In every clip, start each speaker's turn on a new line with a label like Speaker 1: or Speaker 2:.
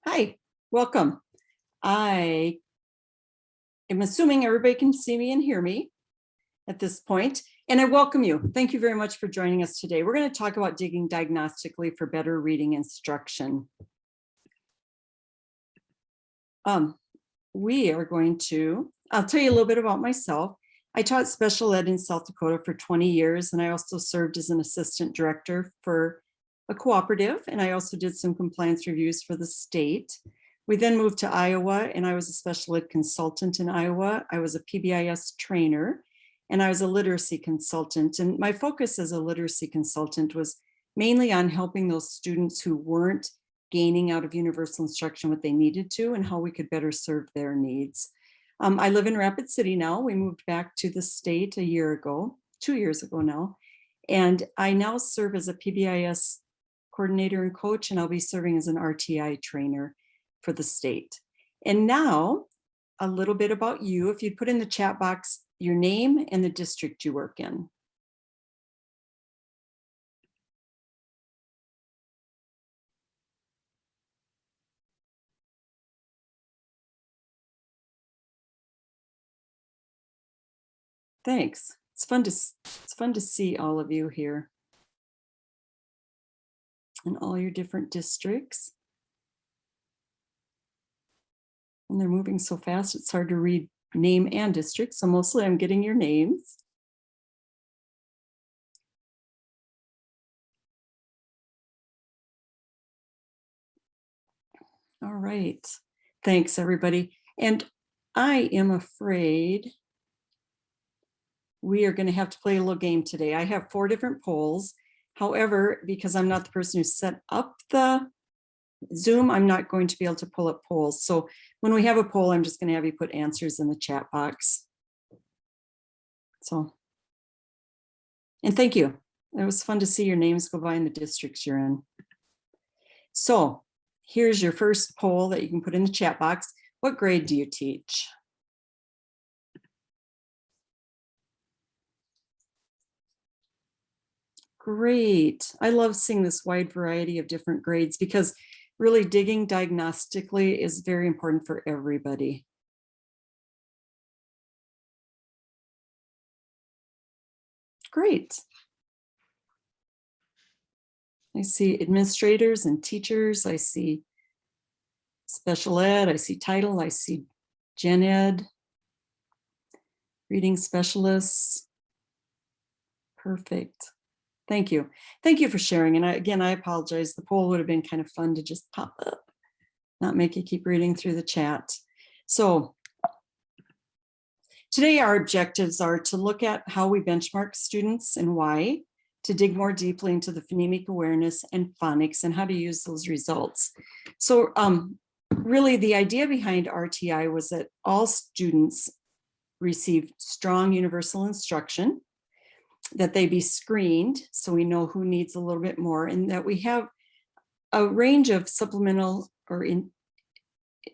Speaker 1: Hi, welcome. I am assuming everybody can see me and hear me at this point, and I welcome you. Thank you very much for joining us today. We're going to talk about digging diagnostically for better reading instruction. We are going to, I'll tell you a little bit about myself. I taught special ed in South Dakota for 20 years, and I also served as an assistant director for a cooperative, and I also did some compliance reviews for the state. We then moved to Iowa, and I was a special ed consultant in Iowa. I was a PBIS trainer, and I was a literacy consultant. And my focus as a literacy consultant was mainly on helping those students who weren't gaining out of universal instruction what they needed to and how we could better serve their needs. I live in Rapid City now. We moved back to the state 2 years ago now. And I now serve as a PBIS coordinator and coach, and I'll be serving as an RTI trainer for the state. And now a little bit about you. If you'd put in the chat box your name and the district you work in. Thanks. It's fun to see all of you here in all your different districts. And they're moving so fast, it's hard to read name and district. So mostly I'm getting your names. All right. Thanks, everybody. And I am afraid we are going to have to play a little game today. I have 4 different polls. However, because I'm not the person who set up the Zoom, I'm not going to be able to pull up polls. So when we have a poll, I'm just going to have you put answers in the chat box. So, and thank you. It was fun to see your names go by in the districts you're in. So here's your first poll that you can put in the chat box. What grade do you teach? Great. I love seeing this wide variety of different grades because really digging diagnostically is very important for everybody. Great. I see administrators and teachers. I see special ed. I see title. I see gen ed, reading specialists. Perfect. Thank you. Thank you for sharing. And again, I apologize. The poll would have been kind of fun to just pop up, not make you keep reading through the chat. So today our objectives are to look at how we benchmark students and why, to dig more deeply into the phonemic awareness and phonics and how to use those results. So really the idea behind RTI was that all students receive strong universal instruction, that they be screened so we know who needs a little bit more, and that we have a range of supplemental or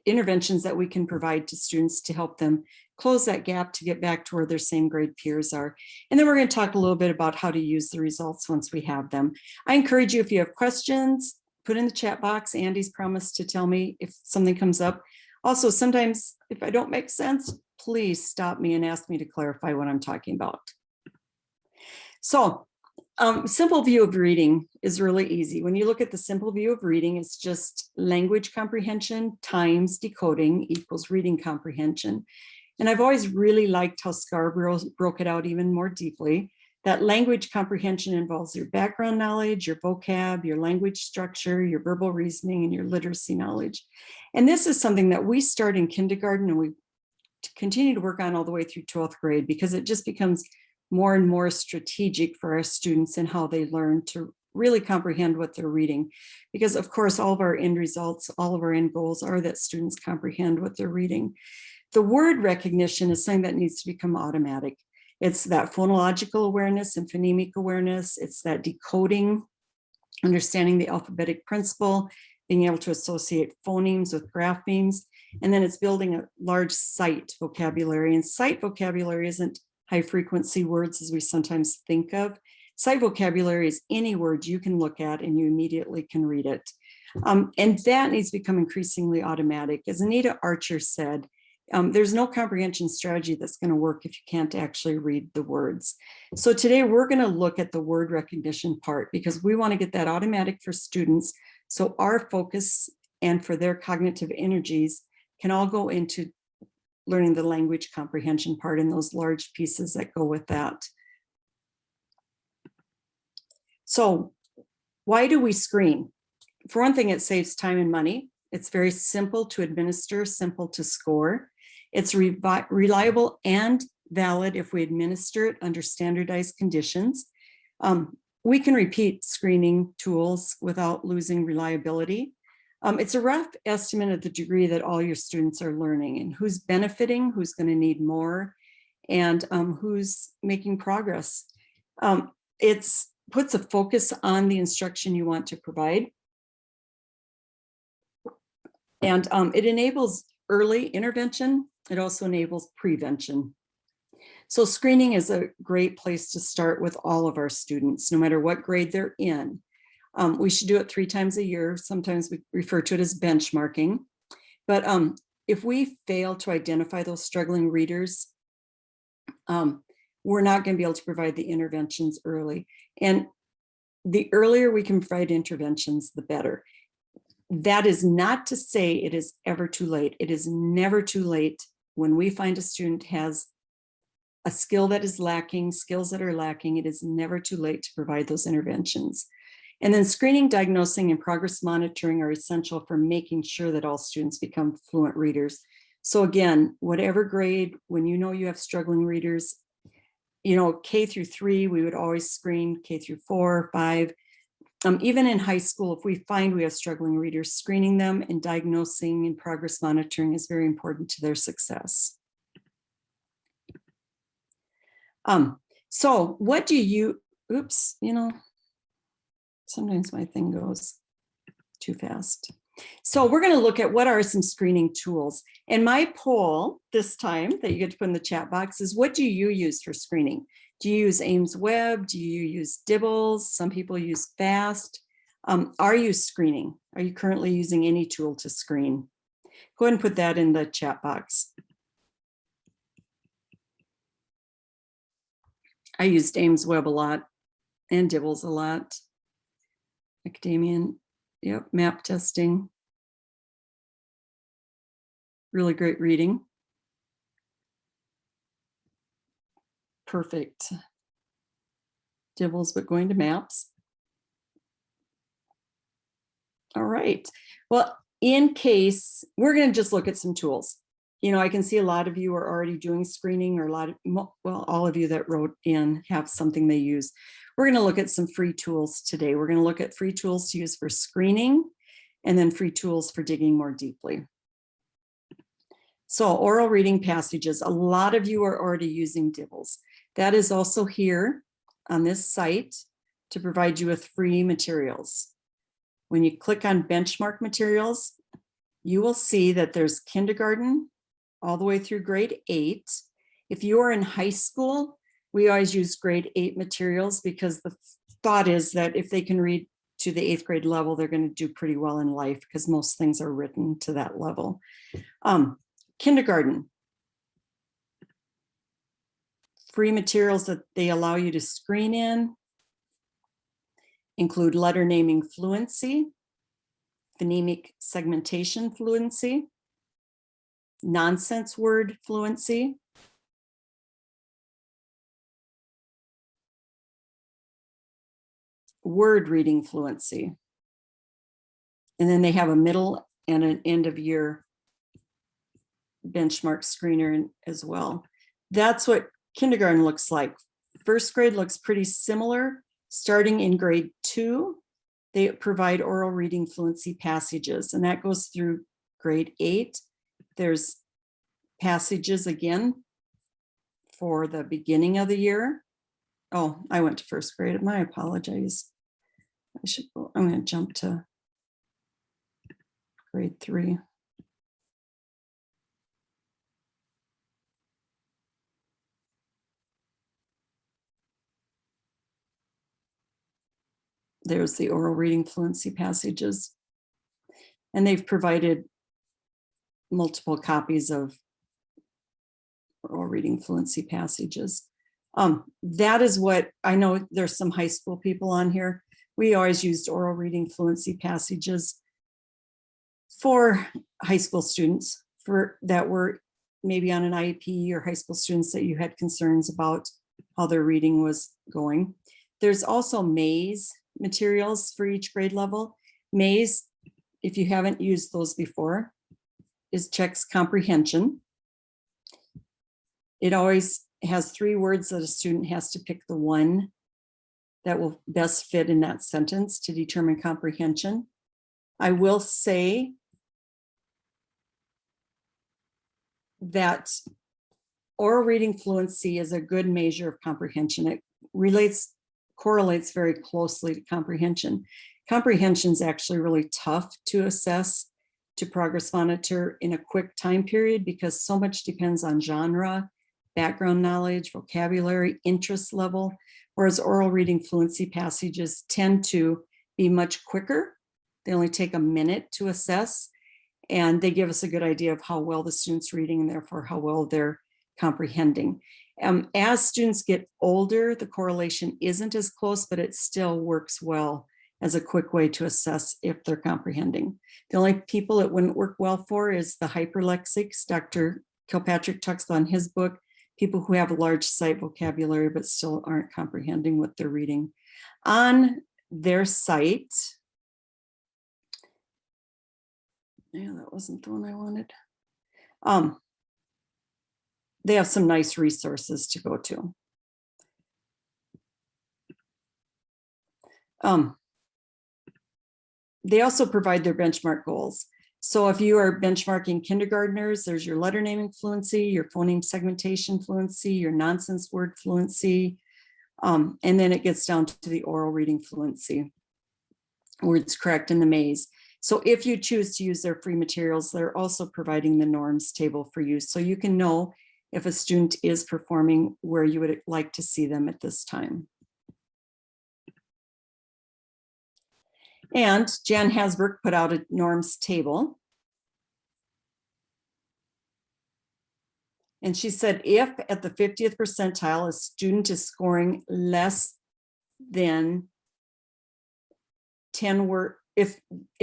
Speaker 1: interventions that we can provide to students to help them close that gap to get back to where their same grade peers are. And then we're going to talk a little bit about how to use the results once we have them. I encourage you, if you have questions, put in the chat box. Andy's promised to tell me if something comes up. Also, sometimes if I don't make sense, please stop me and ask me to clarify what I'm talking about. So simple view of reading is really easy. When you look at the simple view of reading, it's just language comprehension times decoding equals reading comprehension. And I've always really liked how Scarborough broke it out even more deeply. That language comprehension involves your background knowledge, your vocab, your language structure, your verbal reasoning, and your literacy knowledge. And this is something that we start in kindergarten and we continue to work on all the way through 12th grade, because it just becomes more and more strategic for our students and how they learn to really comprehend what they're reading. Because of course, all of our end results, all of our end goals are that students comprehend what they're reading. The word recognition is something that needs to become automatic. It's that phonological awareness and phonemic awareness. It's that decoding, understanding the alphabetic principle, being able to associate phonemes with graphemes. And then it's building a large sight vocabulary. And sight vocabulary isn't high frequency words as we sometimes think of. Sight vocabulary is any word you can look at and you immediately can read it. And that needs to become increasingly automatic. As Anita Archer said, there's no comprehension strategy that's going to work if you can't actually read the words. So today we're going to look at the word recognition part because we want to get that automatic for students. So our focus and for their cognitive energies can all go into learning the language comprehension part and those large pieces that go with that. So why do we screen? For one thing, it saves time and money. It's very simple to administer, simple to score. It's reliable and valid if we administer it under standardized conditions. We can repeat screening tools without losing reliability. It's a rough estimate of the degree that all your students are learning and who's benefiting, who's going to need more, and who's making progress. It puts a focus on the instruction you want to provide. And it enables early intervention. It also enables prevention. So screening is a great place to start with all of our students, no matter what grade they're in. We should do it 3 times a year. Sometimes we refer to it as benchmarking. But if we fail to identify those struggling readers, we're not going to be able to provide the interventions early. And the earlier we can provide interventions, the better. That is not to say it is ever too late. It is never too late when we find a student has a skill that is lacking, skills that are lacking. It is never too late to provide those interventions. And then screening, diagnosing, and progress monitoring are essential for making sure that all students become fluent readers. So again, whatever grade, when you know you have struggling readers, you know, K through 3, we would always screen K through 4, 5. Even in high school, if we find we have struggling readers, screening them and diagnosing and progress monitoring is very important to their success. So what do you, oops, you know, sometimes my thing goes too fast. So we're going to look at what are some screening tools. And my poll this time that you get to put in the chat box is, what do you use for screening? Do you use Ames Web? Do you use Dibbles? Some people use FAST. Are you screening? Are you currently using any tool to screen? Go ahead and put that in the chat box. I used Ames Web a lot and Dibbles a lot. Academian, yep, map testing. Really great reading. Perfect. Dibbles, but going to maps. All right. Well, in case, we're going to just look at some tools. You know, I can see a lot of you are already doing screening, or a lot of, well, all of you that wrote in have something they use. We're going to look at some free tools today. We're going to look at free tools to use for screening and then free tools for digging more deeply. So oral reading passages, a lot of you are already using Dibbles. That is also here on this site to provide you with free materials. When you click on benchmark materials, you will see that there's kindergarten all the way through grade 8. If you are in high school, we always use grade 8 materials because the thought is that if they can read to the 8th grade level, they're going to do pretty well in life because most things are written to that level. Kindergarten. Free materials that they allow you to screen in include letter naming fluency, phonemic segmentation fluency, nonsense word fluency, word reading fluency. And then they have a middle and an end of year benchmark screener as well. That's what kindergarten looks like. First grade looks pretty similar. Starting in grade 2, they provide oral reading fluency passages, and that goes through grade 8. There's passages again for the beginning of the year. Oh, I went to first grade. My apologies. I'm going to jump to grade 3. There's the oral reading fluency passages. And they've provided multiple copies of oral reading fluency passages. That is what I know. There's some high school people on here. We always used oral reading fluency passages for high school students that were maybe on an IEP, or high school students that you had concerns about how their reading was going. There's also maze materials for each grade level. Maze, if you haven't used those before, checks comprehension. It always has 3 words that a student has to pick the one that will best fit in that sentence to determine comprehension. I will say that oral reading fluency is a good measure of comprehension. It correlates very closely to comprehension. Comprehension is actually really tough to assess, to progress monitor in a quick time period, because so much depends on genre, background knowledge, vocabulary, interest level, whereas oral reading fluency passages tend to be much quicker. They only take a minute to assess, and they give us a good idea of how well the student's reading and therefore how well they're comprehending. As students get older, the correlation isn't as close, but it still works well as a quick way to assess if they're comprehending. The only people it wouldn't work well for is the hyperlexics. Dr. Kilpatrick talks about in his book, people who have a large sight vocabulary but still aren't comprehending what they're reading. On their site, yeah, that wasn't the one I wanted. They have some nice resources to go to. They also provide their benchmark goals. So if you are benchmarking kindergartners, there's your letter naming fluency, your phoneme segmentation fluency, your nonsense word fluency, and then it gets down to the oral reading fluency, words correct in the maze. So if you choose to use their free materials, they're also providing the norms table for you, so you can know if a student is performing where you would like to see them at this time. And Jan Hasbrook put out a norms table. And she said, if at the 50th percentile, a student is scoring less than 10 words, if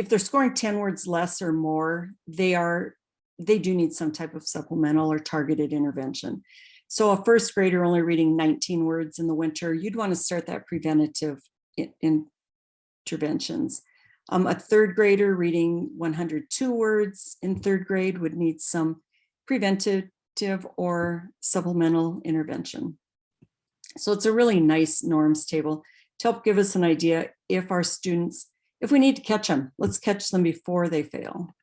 Speaker 1: they're scoring 10 words less or more, they do need some type of supplemental or targeted intervention. So a first grader only reading 19 words in the winter, you'd want to start that preventative interventions. A third grader reading 102 words in third grade would need some preventative or supplemental intervention. So it's a really nice norms table to help give us an idea if our students, if we need to catch them, let's catch them before they fail.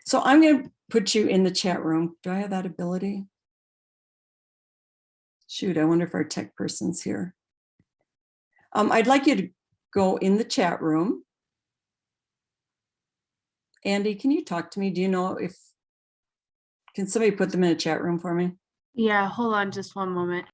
Speaker 1: So I'm going to put you in the chat room. Do I have that ability? Shoot, I wonder if our tech person's here. I'd like you to go in the chat room. Andy, can you talk to me? Do you know if, can somebody put them in a chat room for me?
Speaker 2: Yeah, hold on just one moment.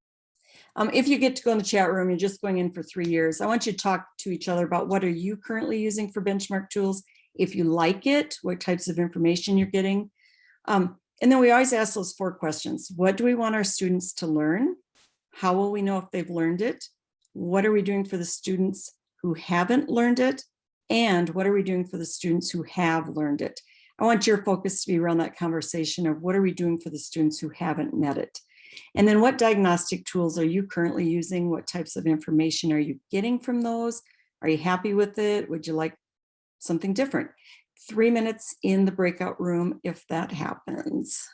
Speaker 1: If you get to go in the chat room, you're just going in for 3 years. I want you to talk to each other about what are you currently using for benchmark tools. If you like it, what types of information you're getting. And then we always ask those 4 questions. What do we want our students to learn? How will we know if they've learned it? What are we doing for the students who haven't learned it? And what are we doing for the students who have learned it? I want your focus to be around that conversation of what are we doing for the students who haven't met it? And then what diagnostic tools are you currently using? What types of information are you getting from those? Are you happy with it? Would you like something different? 3 minutes in the breakout room if that happens.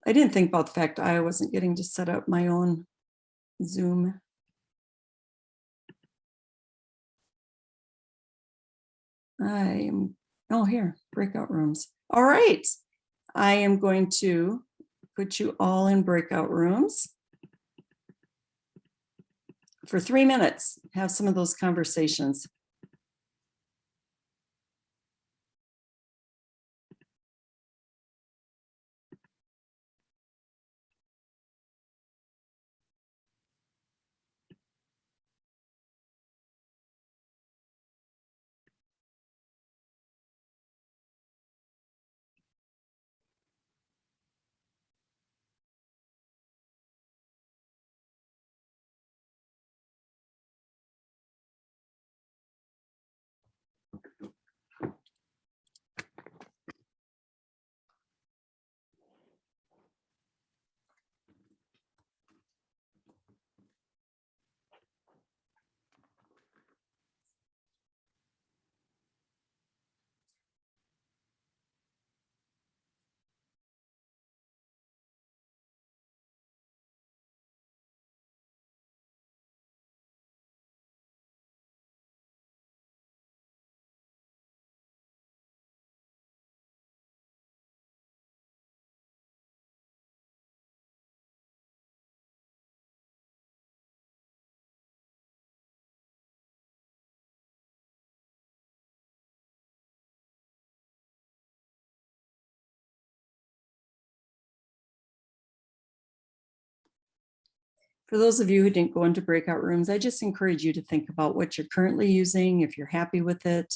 Speaker 1: I didn't think about the fact I wasn't getting to set up my own Zoom. Oh, here, breakout rooms. All right. I am going to put you all in breakout rooms for 3 minutes. Have some of those conversations. For those of you who didn't go into breakout rooms, I just encourage you to think about what you're currently using, if you're happy with it,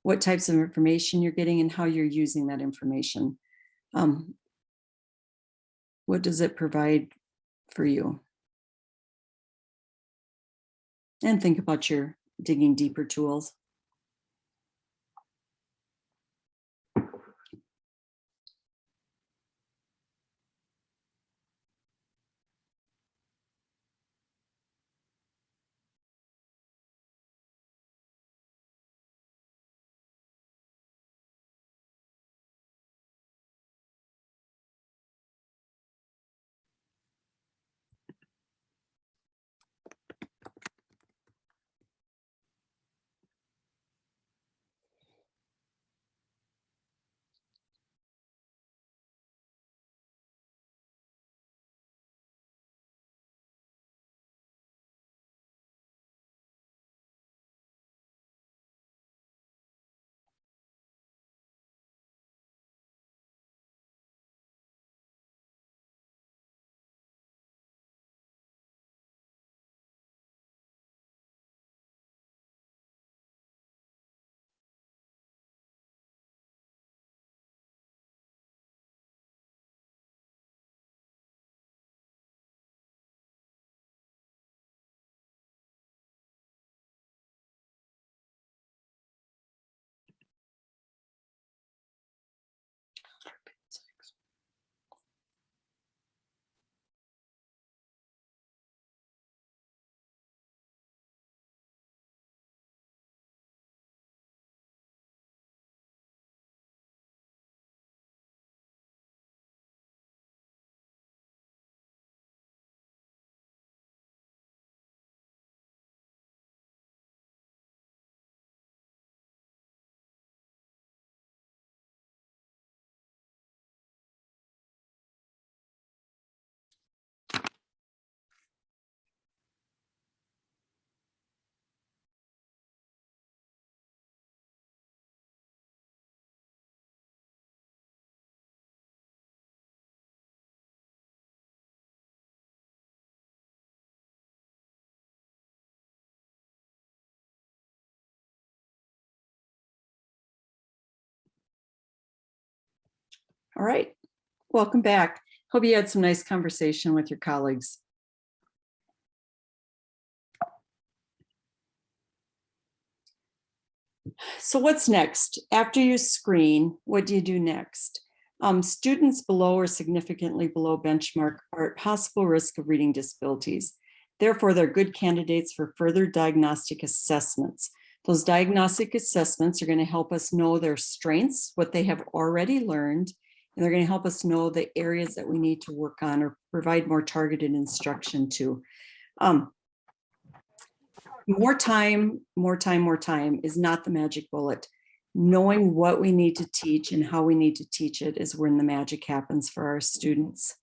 Speaker 1: what types of information you're getting, and how you're using that information. What does it provide for you? And think about your digging deeper tools. All right, welcome back. Hope you had some nice conversation with your colleagues. So what's next? After you screen, what do you do next? Students below or significantly below benchmark are at possible risk of reading disabilities. Therefore, they're good candidates for further diagnostic assessments. Those diagnostic assessments are going to help us know their strengths, what they have already learned, and they're going to help us know the areas that we need to work on or provide more targeted instruction to. More time is not the magic bullet. Knowing what we need to teach and how we need to teach it is when the magic happens for our students.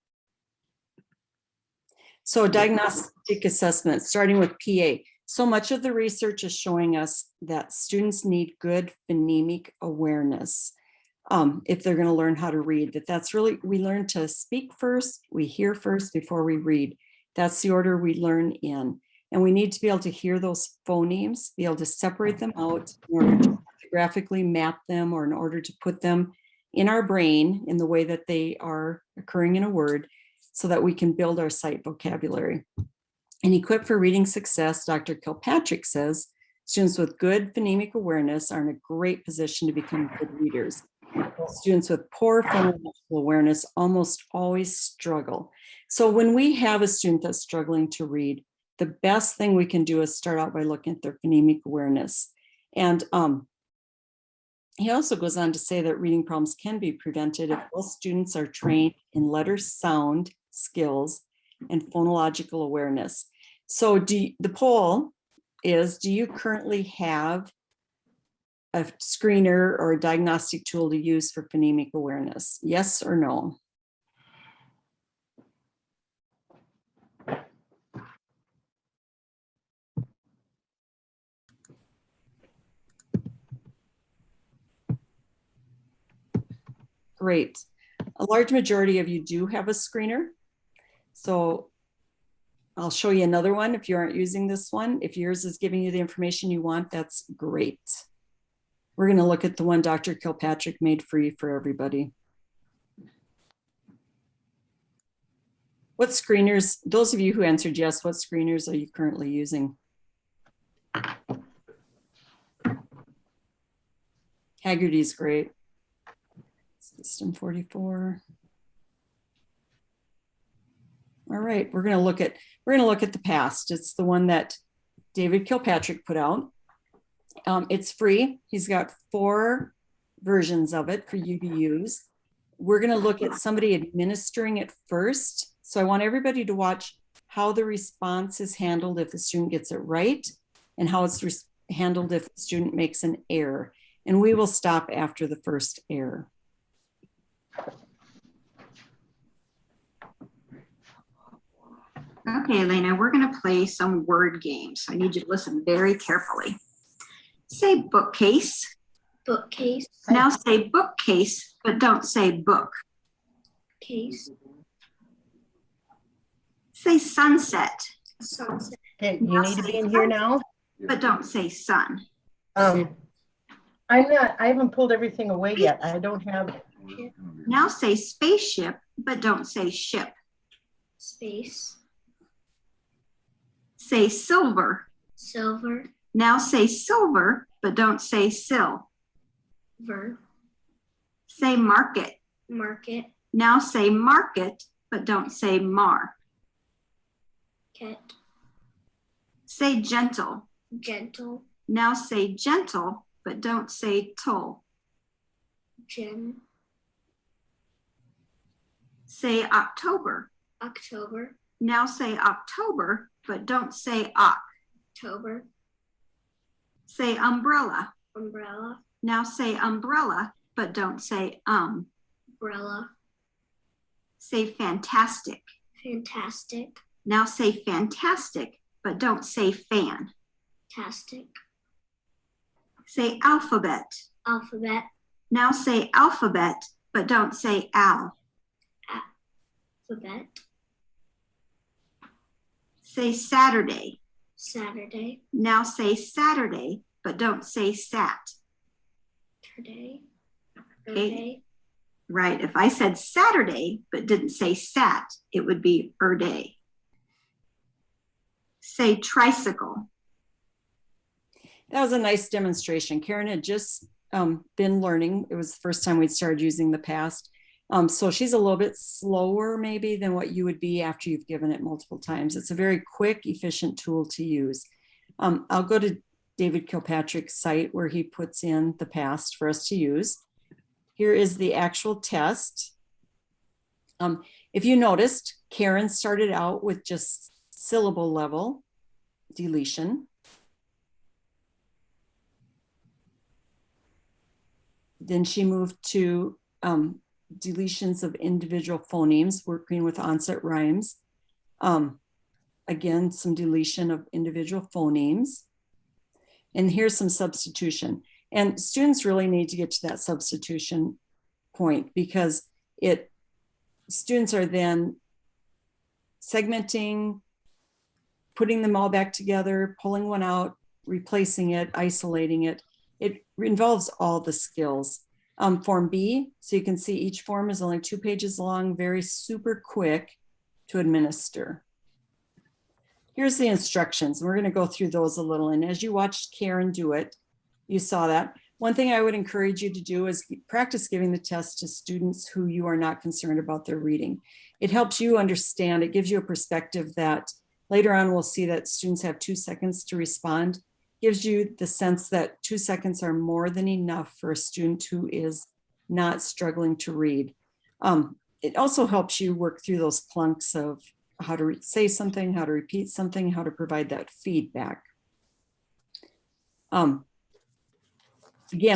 Speaker 1: So diagnostic assessment, starting with PA. So much of the research is showing us that students need good phonemic awareness if they're going to learn how to read. That's really, we learn to speak first, we hear first before we read. That's the order we learn in. And we need to be able to hear those phonemes, be able to separate them out in order to graphically map them, or in order to put them in our brain in the way that they are occurring in a word, so that we can build our sight vocabulary. And equipped for reading success, Dr. Kilpatrick says, students with good phonemic awareness are in a great position to become good readers. While students with poor phonological awareness almost always struggle. So when we have a student that's struggling to read, the best thing we can do is start out by looking at their phonemic awareness. And he also goes on to say that reading problems can be prevented if all students are trained in letter sound skills and phonological awareness. So the poll is, do you currently have a screener or a diagnostic tool to use for phonemic awareness? Yes or no? Great. A large majority of you do have a screener. So I'll show you another one if you aren't using this one. If yours is giving you the information you want, that's great. We're going to look at the one Dr. Kilpatrick made free for everybody. What screeners, those of you who answered yes, what screeners are you currently using? Haggerty's great. System 44. All right, we're going to look at the past. It's the one that David Kilpatrick put out. It's free. He's got 4 versions of it for you to use. We're going to look at somebody administering it first. So I want everybody to watch how the response is handled if the student gets it right, and how it's handled if the student makes an error. And we will stop after the first error.
Speaker 3: Okay, Elena, we're going to play some word games. I need you to listen very carefully. Say bookcase.
Speaker 4: Bookcase.
Speaker 3: Now say bookcase, but don't say book.
Speaker 4: Case.
Speaker 3: Say sunset.
Speaker 4: Sunset.
Speaker 5: Okay, you need to be in here now.
Speaker 3: But don't say sun.
Speaker 5: I haven't pulled everything away yet. I don't have.
Speaker 3: Now say spaceship, but don't say ship.
Speaker 4: Space.
Speaker 3: Say silver.
Speaker 4: Silver.
Speaker 3: Now say silver, but don't say sill.
Speaker 4: Ver.
Speaker 3: Say market.
Speaker 4: Market.
Speaker 3: Now say market, but don't say mar.
Speaker 4: Cat.
Speaker 3: Say gentle.
Speaker 4: Gentle.
Speaker 3: Now say gentle, but don't say tull.
Speaker 4: Gem.
Speaker 3: Say October.
Speaker 4: October.
Speaker 3: Now say October, but don't say oc.
Speaker 4: October.
Speaker 3: Say umbrella.
Speaker 4: Umbrella.
Speaker 3: Now say umbrella, but don't say
Speaker 4: Umbrella.
Speaker 3: Say fantastic.
Speaker 4: Fantastic.
Speaker 3: Now say fantastic, but don't say fan.
Speaker 4: Tastic.
Speaker 3: Say alphabet.
Speaker 4: Alphabet.
Speaker 3: Now say alphabet, but don't say al.
Speaker 4: Alphabet.
Speaker 3: Say Saturday.
Speaker 4: Saturday.
Speaker 3: Now say Saturday, but don't say sat.
Speaker 4: Today.
Speaker 3: Okay.
Speaker 4: Day.
Speaker 3: Right. If I said Saturday, but didn't say sat, it would be day. Say tricycle.
Speaker 1: That was a nice demonstration. Karen had just been learning. It was the first time we'd started using the past. So she's a little bit slower maybe than what you would be after you've given it multiple times. It's a very quick, efficient tool to use. I'll go to David Kilpatrick's site where he puts in the past for us to use. Here is the actual test. If you noticed, Karen started out with just syllable level deletion. Then she moved to deletions of individual phonemes, working with onset rhymes. Again, some deletion of individual phonemes. And here's some substitution. And students really need to get to that substitution point because students are then segmenting, putting them all back together, pulling one out, replacing it, isolating it. It involves all the skills. Form B, so you can see each form is only 2 pages long, very super quick to administer. Here's the instructions. We're going to go through those a little. And as you watched Karen do it, you saw that. One thing I would encourage you to do is practice giving the test to students who you are not concerned about their reading. It helps you understand. It gives you a perspective that later on we'll see that students have 2 seconds to respond. Gives you the sense that 2 seconds are more than enough for a student who is not struggling to read. It also helps you work through those clunks of how to say something, how to repeat something, how to provide that feedback. Again,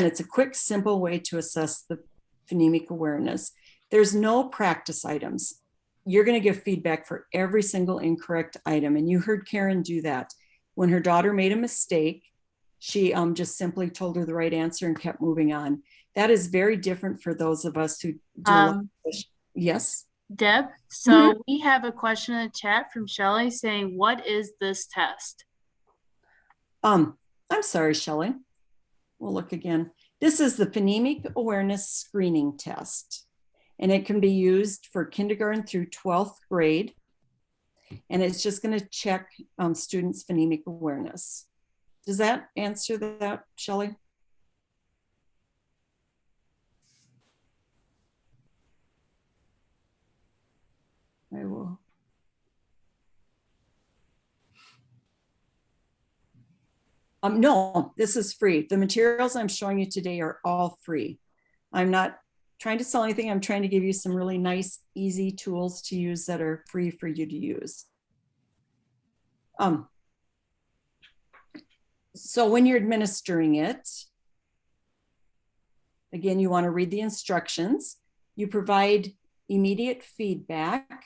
Speaker 1: it's a quick, simple way to assess the phonemic awareness. There's no practice items. You're going to give feedback for every single incorrect item. And you heard Karen do that. When her daughter made a mistake, she just simply told her the right answer and kept moving on. That is very different for those of us who do. Yes.
Speaker 2: Deb, so we have a question in the chat from Shelley saying, what is this test?
Speaker 1: I'm sorry, Shelley. We'll look again. This is the Phonemic Awareness Screening Test, and it can be used for kindergarten through 12th grade. And it's just going to check students' phonemic awareness. Does that answer that, Shelley? I will. No, this is free. The materials I'm showing you today are all free. I'm not trying to sell anything. I'm trying to give you some really nice, easy tools to use that are free for you to use. So when you're administering it, again, you want to read the instructions. You provide immediate feedback.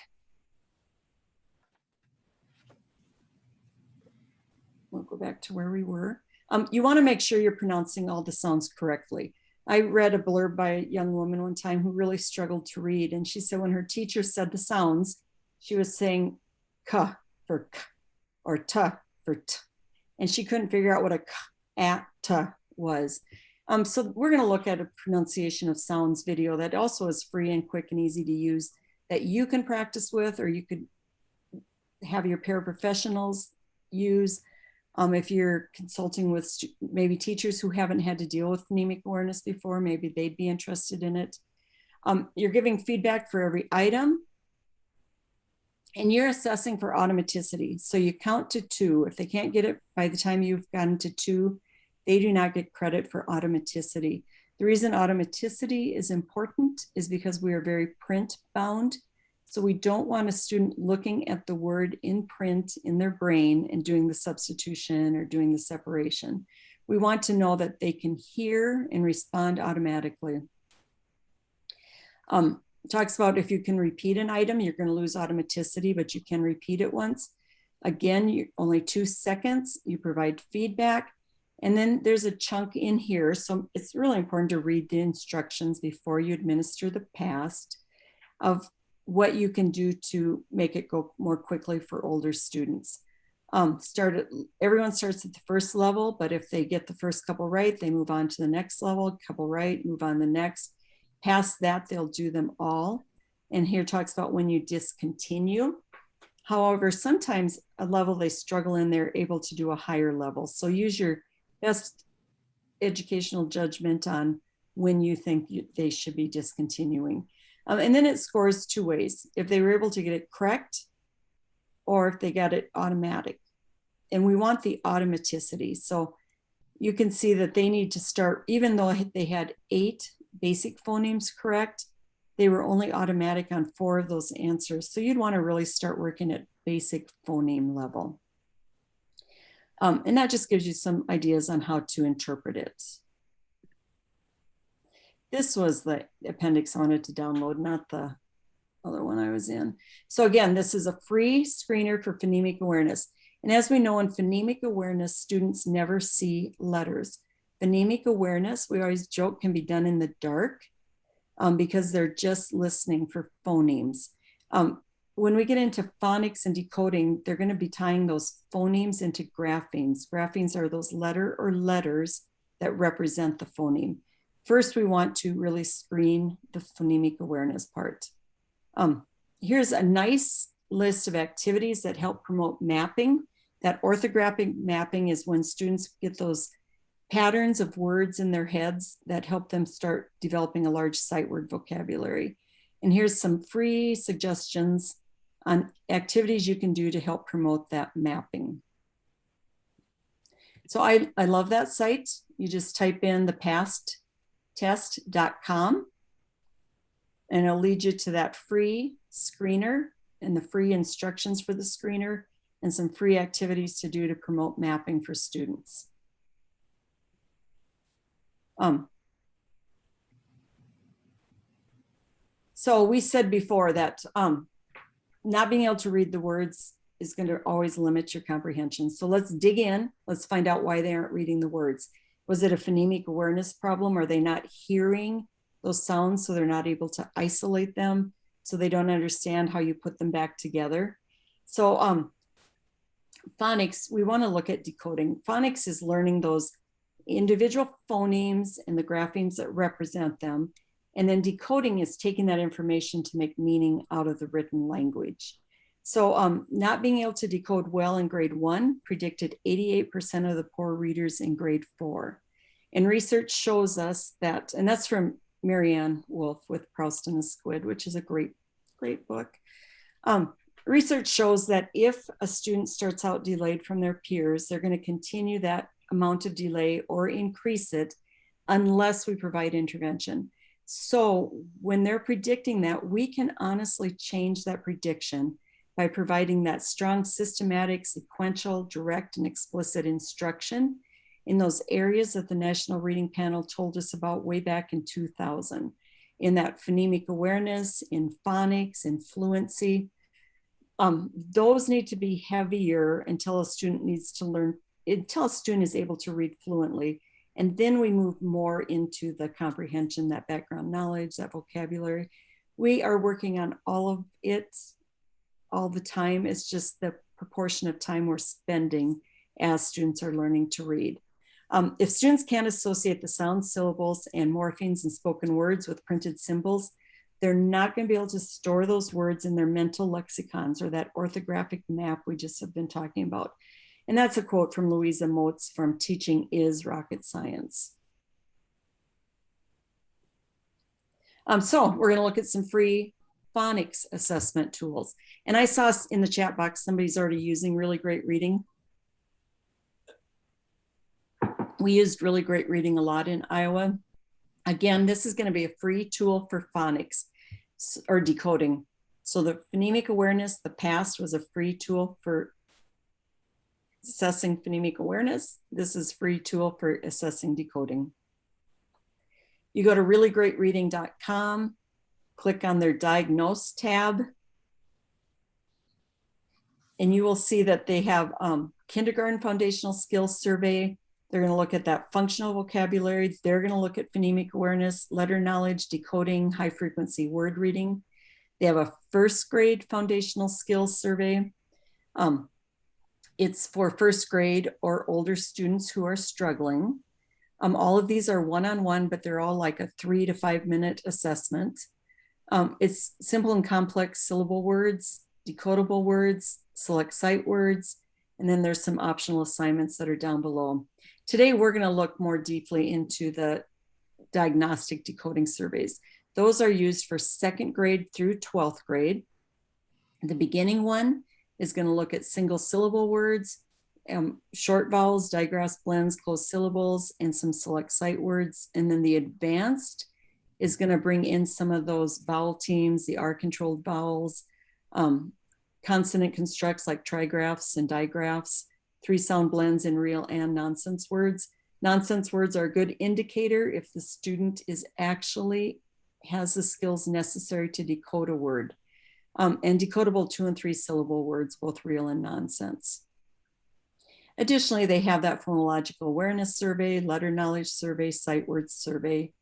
Speaker 1: We'll go back to where we were. You want to make sure you're pronouncing all the sounds correctly. I read a blurb by a young woman one time who really struggled to read. And she said when her teacher said the sounds, she was saying ka for k or ta for t. And she couldn't figure out what a k, a, ta was. So we're going to look at a pronunciation of sounds video that also is free and quick and easy to use that you can practice with, or you could have your paraprofessionals use. If you're consulting with maybe teachers who haven't had to deal with phonemic awareness before, maybe they'd be interested in it. You're giving feedback for every item, and you're assessing for automaticity. So you count to 2. If they can't get it by the time you've gotten to 2, they do not get credit for automaticity. The reason automaticity is important is because we are very print bound. So we don't want a student looking at the word in print in their brain and doing the substitution or doing the separation. We want to know that they can hear and respond automatically. Talks about if you can repeat an item, you're going to lose automaticity, but you can repeat it once. Again, you only 2 seconds, you provide feedback. And then there's a chunk in here. So it's really important to read the instructions before you administer the past of what you can do to make it go more quickly for older students. Everyone starts at the first level, but if they get the first couple right, they move on to the next level, couple right, move on the next. Past that, they'll do them all. And here talks about when you discontinue. However, sometimes a level they struggle in, they're able to do a higher level. So use your best educational judgment on when you think they should be discontinuing. And then it scores 2 ways. If they were able to get it correct, or if they got it automatic. And we want the automaticity. So you can see that they need to start, even though they had 8 basic phonemes correct, they were only automatic on 4 of those answers. So you'd want to really start working at basic phoneme level. And that just gives you some ideas on how to interpret it. This was the appendix I wanted to download, not the other one I was in. So again, this is a free screener for phonemic awareness. And as we know in phonemic awareness, students never see letters. Phonemic awareness, we always joke, can be done in the dark because they're just listening for phonemes. When we get into phonics and decoding, they're going to be tying those phonemes into graphemes. Graphemes are those letter or letters that represent the phoneme. First, we want to really screen the phonemic awareness part. Here's a nice list of activities that help promote mapping. That orthographic mapping is when students get those patterns of words in their heads that help them start developing a large sight word vocabulary. And here's some free suggestions on activities you can do to help promote that mapping. So I love that site. You just type in thepasttest.com and it'll lead you to that free screener and the free instructions for the screener and some free activities to do to promote mapping for students. So we said before that not being able to read the words is going to always limit your comprehension. So let's dig in. Let's find out why they aren't reading the words. Was it a phonemic awareness problem? Are they not hearing those sounds so they're not able to isolate them? so they don't understand how you put them back together. So phonics, we want to look at decoding. Phonics is learning those individual phonemes and the graphemes that represent them. And then decoding is taking that information to make meaning out of the written language. So not being able to decode well in grade 1 predicted 88% of the poor readers in grade 4. And research shows us that, and that's from Marianne Wolf with Proust and the Squid, which is a great book. Research shows that if a student starts out delayed from their peers, they're going to continue that amount of delay or increase it unless we provide intervention. So when they're predicting that, we can honestly change that prediction by providing that strong, systematic, sequential, direct, and explicit instruction in those areas that the National Reading Panel told us about way back in 2000, in that phonemic awareness, in phonics, in fluency. Those need to be heavier until a student needs to learn, until a student is able to read fluently. And then we move more into the comprehension, that background knowledge, that vocabulary. We are working on all of it all the time. It's just the proportion of time we're spending as students are learning to read. If students can't associate the sound syllables and morphemes and spoken words with printed symbols, they're not going to be able to store those words in their mental lexicons or that orthographic map we just have been talking about. And that's a quote from Louisa Moats from Teaching is Rocket Science. So we're going to look at some free phonics assessment tools. And I saw in the chat box, somebody's already using Really Great Reading. We used Really Great Reading a lot in Iowa. Again, this is going to be a free tool for phonics or decoding. So the Phonemic Awareness, the past was a free tool for assessing phonemic awareness. This is a free tool for assessing decoding. You go to reallyGreatReading.com, click on their Diagnose tab, and you will see that they have Kindergarten Foundational Skills Survey. They're going to look at that functional vocabulary. They're going to look at phonemic awareness, letter knowledge, decoding, high frequency word reading. They have a first grade foundational skills survey. It's for first grade or older students who are struggling. All of these are one-on-one, but they're all like a 3 to 5 minute assessment. It's simple and complex syllable words, decodable words, select sight words, and then there's some optional assignments that are down below. Today, we're going to look more deeply into the diagnostic decoding surveys. Those are used for 2nd grade through 12th grade. The beginning one is going to look at single syllable words, short vowels, digraphs, blends, closed syllables, and some select sight words. And then the advanced is going to bring in some of those vowel teams, the R-controlled vowels, consonant constructs like trigraphs and digraphs, 3-sound blends in real and nonsense words. Nonsense words are a good indicator if the student is actually has the skills necessary to decode a word. And decodable 2- and 3-syllable words, both real and nonsense. Additionally, they have that phonological awareness survey, letter knowledge survey, sight words survey.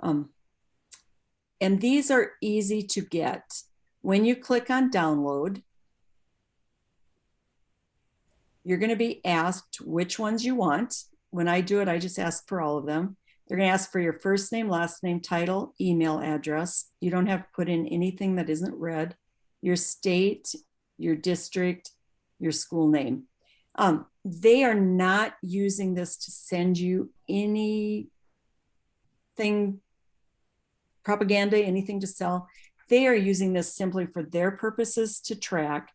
Speaker 1: And these are easy to get. When you click on download, you're going to be asked which ones you want. When I do it, I just ask for all of them. They're going to ask for your first name, last name, title, email address. You don't have to put in anything that isn't red, your state, your district, your school name. They are not using this to send you anything, propaganda, anything to sell. They are using this simply for their purposes to track.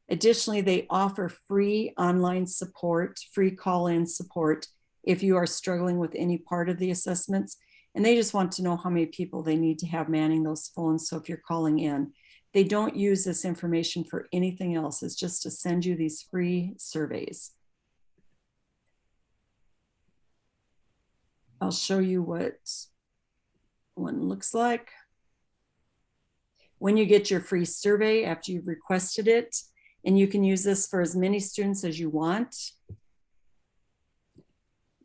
Speaker 1: Additionally, they offer free online support, free call-in support if you are struggling with any part of the assessments. And they just want to know how many people they need to have manning those phones. So if you're calling in, they don't use this information for anything else. It's just to send you these free surveys. I'll show you what one looks like. When you get your free survey after you've requested it, and you can use this for as many students as you want.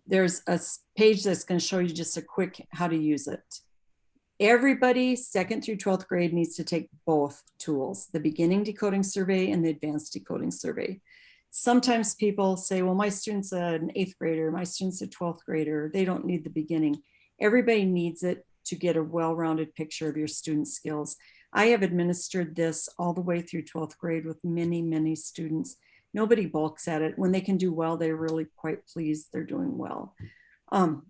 Speaker 1: There's a page that's going to show you just a quick how to use it. Everybody, 2nd through 12th grade, needs to take both tools, the beginning decoding survey and the advanced decoding survey. Sometimes people say, well, my student's an 8th grader, my student's a 12th grader, they don't need the beginning. Everybody needs it to get a well-rounded picture of your student skills. I have administered this all the way through 12th grade with many, many students. Nobody balks at it. When they can do well, they're really quite pleased they're doing well. And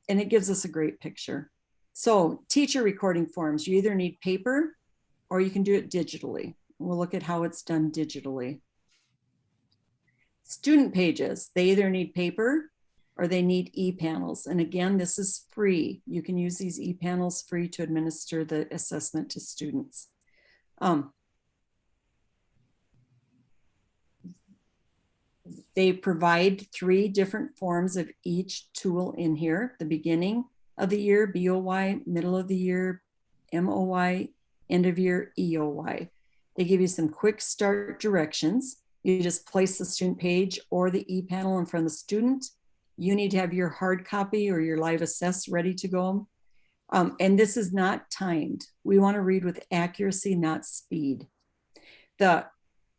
Speaker 1: it gives us a great picture. So teacher recording forms, you either need paper or you can do it digitally. We'll look at how it's done digitally. Student pages, they either need paper or they need e-panels. And again, this is free. You can use these e-panels free to administer the assessment to students. They provide 3 different forms of each tool in here: the beginning of the year, BOY, middle of the year, MOY, end of year, EOY. They give you some quick start directions. You just place the student page or the e-panel in front of the student. You need to have your hard copy or your live assess ready to go. And this is not timed. We want to read with accuracy, not speed.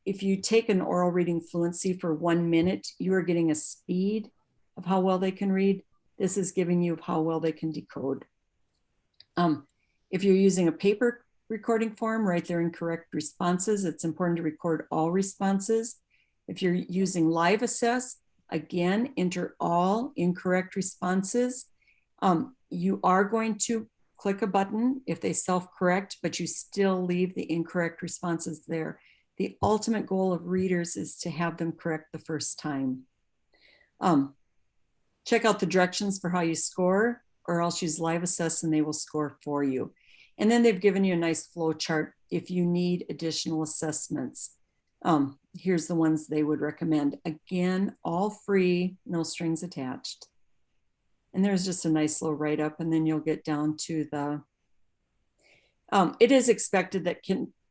Speaker 1: If you take an oral reading fluency for 1 minute, you are getting a speed of how well they can read. This is giving you how well they can decode. If you're using a paper recording form, write their incorrect responses. It's important to record all responses. If you're using live assess, again, enter all incorrect responses. You are going to click a button if they self-correct, but you still leave the incorrect responses there. The ultimate goal of readers is to have them correct the first time. Check out the directions for how you score, or else use live assess and they will score for you. And then they've given you a nice flow chart if you need additional assessments. Here's the ones they would recommend. Again, all free, no strings attached. And there's just a nice little write-up, and then you'll get down to the, it is expected that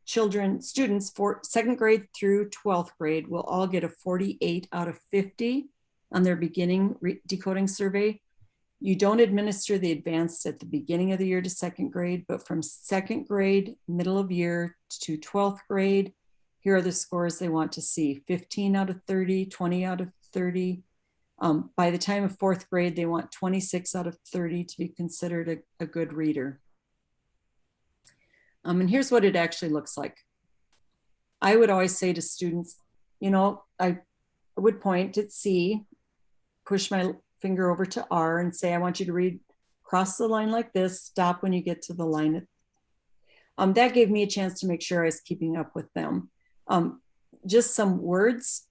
Speaker 1: students for 2nd grade through 12th grade will all get a 48 out of 50 on their beginning decoding survey. You don't administer the advanced at the beginning of the year to 2nd grade, but from 2nd grade, middle of year to 12th grade, here are the scores they want to see: 15 out of 30, 20 out of 30. By the time of 4th grade, they want 26 out of 30 to be considered a good reader. And here's what it actually looks like. I would always say to students, you know, I would point at C, push my finger over to R and say, I want you to read across the line like this, stop when you get to the line. That gave me a chance to make sure I was keeping up with them. Just some words,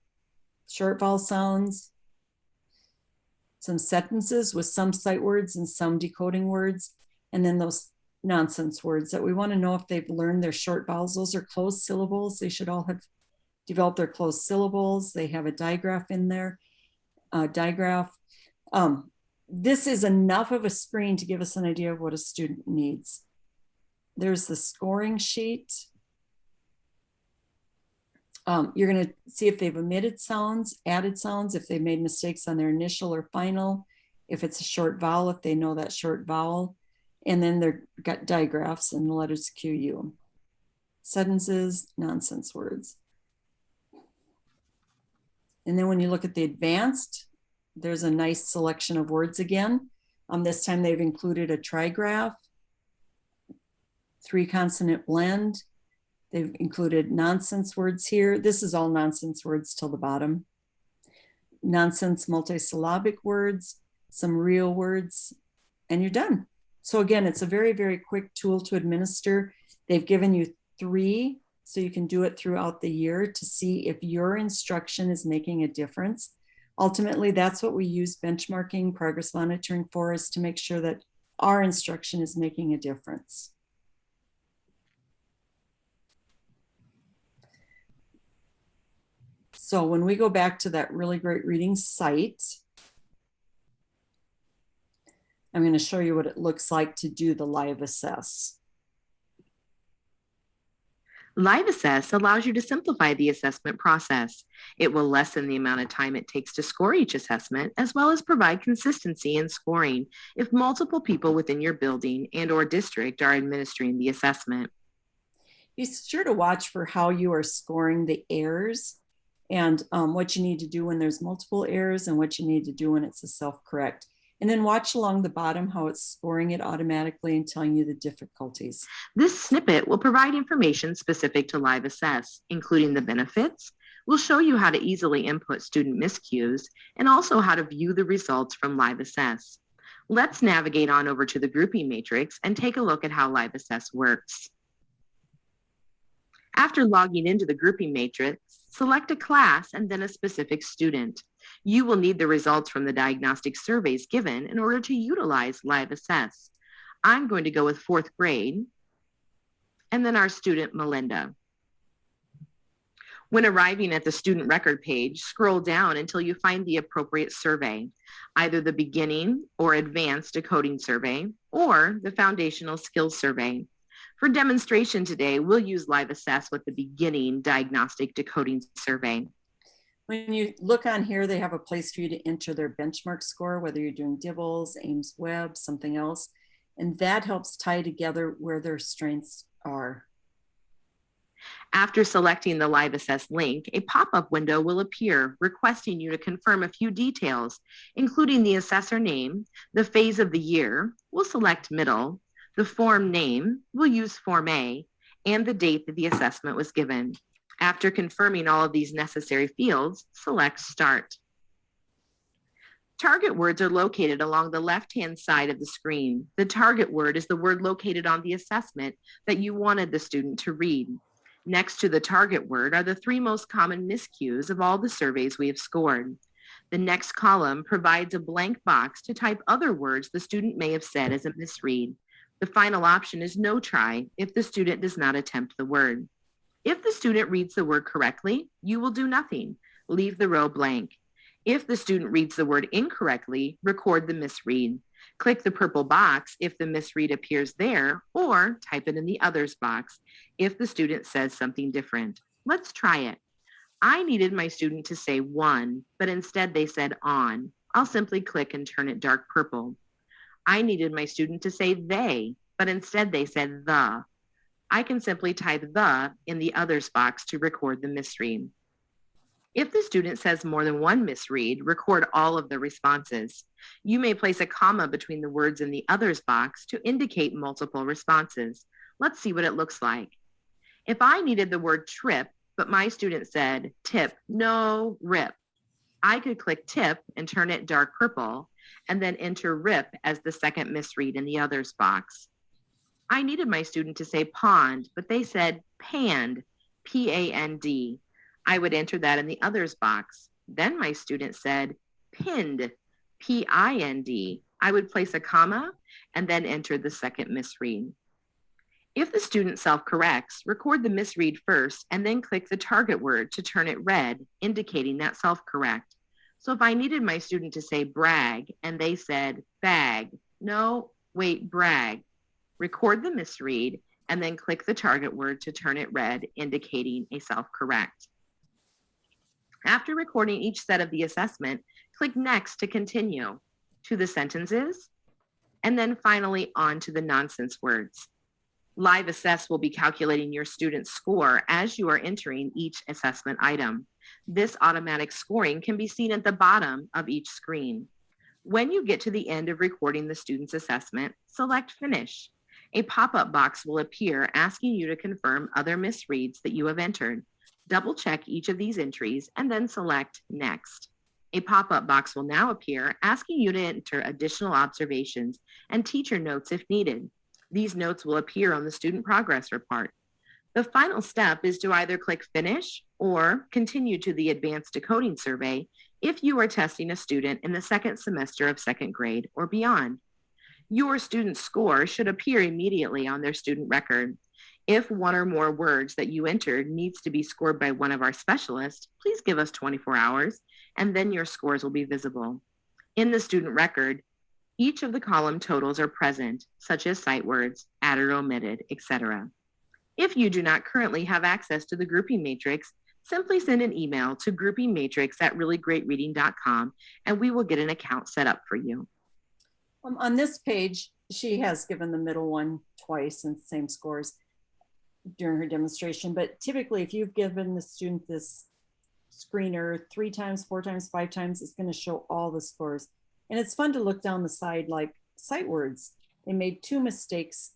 Speaker 1: short vowel sounds, some sentences with some sight words and some decoding words, and then those nonsense words that we want to know if they've learned their short vowels. Those are closed syllables. They should all have developed their closed syllables. They have a digraph in there, digraph. This is enough of a screen to give us an idea of what a student needs. There's the scoring sheet. You're going to see if they've omitted sounds, added sounds, if they've made mistakes on their initial or final, if it's a short vowel, if they know that short vowel, and then they've got digraphs and the letters QU. Sentences, nonsense words. And then when you look at the advanced, there's a nice selection of words again. This time they've included a trigraph, 3 consonant blend. They've included nonsense words here. This is all nonsense words till the bottom. Nonsense multisyllabic words, some real words, and you're done. So again, it's a very, very quick tool to administer. They've given you 3, so you can do it throughout the year to see if your instruction is making a difference. Ultimately, that's what we use benchmarking, progress monitoring for, is to make sure that our instruction is making a difference. So when we go back to that really great reading site, I'm going to show you what it looks like to do the live assess.
Speaker 6: Live Assess allows you to simplify the assessment process. It will lessen the amount of time it takes to score each assessment, as well as provide consistency in scoring if multiple people within your building and/or district are administering the assessment.
Speaker 1: Be sure to watch for how you are scoring the errors and what you need to do when there's multiple errors and what you need to do when it's a self-correct. And then watch along the bottom how it's scoring it automatically and telling you the difficulties.
Speaker 6: This snippet will provide information specific to Live Assess, including the benefits. We'll show you how to easily input student miscues and also how to view the results from Live Assess. Let's navigate on over to the grouping matrix and take a look at how Live Assess works. After logging into the grouping matrix, select a class and then a specific student. You will need the results from the diagnostic surveys given in order to utilize Live Assess. I'm going to go with 4th grade, and then our student, Melinda. When arriving at the student record page, scroll down until you find the appropriate survey, either the beginning or advanced decoding survey, or the foundational skills survey. For demonstration today, we'll use Live Assess with the beginning diagnostic decoding survey.
Speaker 1: When you look on here, they have a place for you to enter their benchmark score, whether you're doing Dibbles, Ames Web, something else. And that helps tie together where their strengths are.
Speaker 6: After selecting the Live Assess link, a pop-up window will appear requesting you to confirm a few details, including the assessor name, the phase of the year, we'll select middle, the form name, we'll use Form A, and the date that the assessment was given. After confirming all of these necessary fields, select Start. Target words are located along the left-hand side of the screen. The target word is the word located on the assessment that you wanted the student to read. Next to the target word are the 3 most common miscues of all the surveys we have scored. The next column provides a blank box to type other words the student may have said as a misread. The final option is no try if the student does not attempt the word. If the student reads the word correctly, you will do nothing. Leave the row blank. If the student reads the word incorrectly, record the misread. Click the purple box if the misread appears there, or type it in the others box if the student says something different. Let's try it. I needed my student to say one, but instead they said on. I'll simply click and turn it dark purple. I needed my student to say they, but instead they said the. I can simply type the in the others box to record the misread. If the student says more than one misread, record all of the responses. You may place a comma between the words in the others box to indicate multiple responses. Let's see what it looks like. If I needed the word trip, but my student said tip, no, rip, I could click tip and turn it dark purple and then enter rip as the second misread in the others box. I needed my student to say pond, but they said pand, P-A-N-D. I would enter that in the others box. Then my student said pinned, P-I-N-D. I would place a comma and then enter the second misread. If the student self-corrects, record the misread first and then click the target word to turn it red, indicating that self-correct. So if I needed my student to say brag and they said bag, no, wait, brag, record the misread and then click the target word to turn it red, indicating a self-correct. After recording each set of the assessment, click Next to continue to the sentences, and then finally on to the nonsense words. Live Assess will be calculating your student's score as you are entering each assessment item. This automatic scoring can be seen at the bottom of each screen. When you get to the end of recording the student's assessment, select Finish. A pop-up box will appear asking you to confirm other misreads that you have entered. Double-check each of these entries and then select Next. A pop-up box will now appear asking you to enter additional observations and teacher notes if needed. These notes will appear on the student progress report. The final step is to either click Finish or continue to the Advanced Decoding Survey if you are testing a student in the second semester of 2nd grade or beyond. Your student's score should appear immediately on their student record. If one or more words that you entered needs to be scored by one of our specialists, please give us 24 hours, and then your scores will be visible. In the student record, each of the column totals are present, such as sight words, added or omitted, etc. If you do not currently have access to the grouping matrix, simply send an email to groupingmatrix@reallyGreatReading.com and we will get an account set up for you.
Speaker 1: On this page, she has given the middle one twice and same scores during her demonstration. But typically, if you've given the student this screener 3 times, 4 times, 5 times, it's going to show all the scores. And it's fun to look down the side, like sight words. They made 2 mistakes